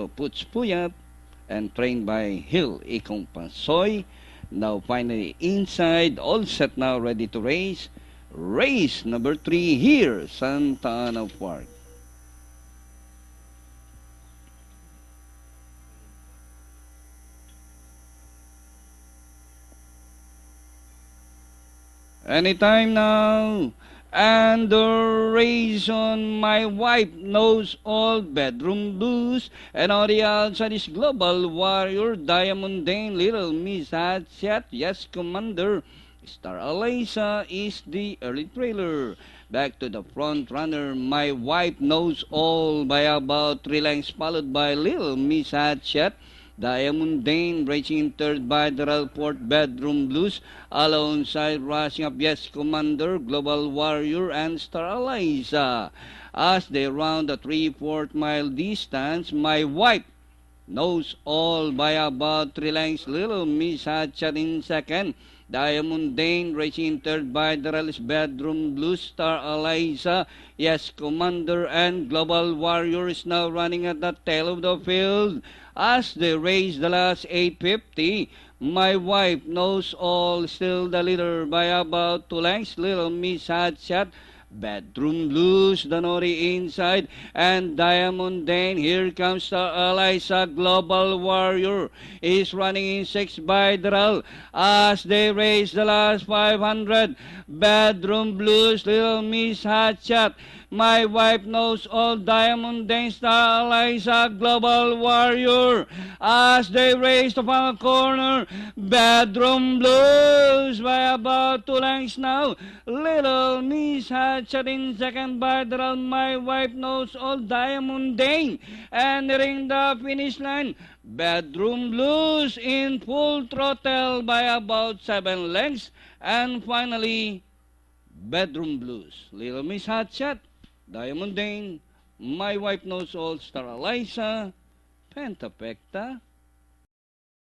Puts Puyat and trained by Hill Ikong Pansoy. Now finally inside, all set now, ready to race. Race number 3 here, Santa Ana Park. Anytime now. And the reason my wife knows all bedroom blues. And on the outside is Global Warrior, Diamondane, Little Miss Hatchet, Yes Commander. Star Alyssa is the early trailer. Back to the front runner, My Wife Knows All by about 3 lengths, followed by Little Miss Hatchet. Diamondane racing in third by the Relport Bedroom Blues. Alongside rushing up Yes Commander, Global Warrior, and Star Alyssa. As they round the 3/4 mile distance, My Wife Knows All by about 3 lengths. Little Miss Hatchet in second. Diamondane racing in third by the Rel's Bedroom Blues. Star Alyssa, Yes Commander, and Global Warrior is now running at the tail of the field. As they race the last 850, My Wife Knows All still the leader by about 2 lengths. Little Miss Hatchet, Bedroom Blues, Danori inside, and Diamondane. Here comes Star Alyssa. Global Warrior is running in 6 by Dral as they race the last 500. Bedroom Blues, Little Miss Hatchet, My Wife Knows All, Diamondane, Star Alyssa, Global Warrior as they race the final corner. Bedroom Blues by about 2 lengths now. Little Miss Hatchet in second by Dral, My Wife Knows All, Diamondane, entering the finish line. Bedroom Blues in full throttle by about 7 lengths. And finally, Bedroom Blues, Little Miss Hatchet, Diamondane, My Wife Knows All, Star Alyssa, Pentapecta,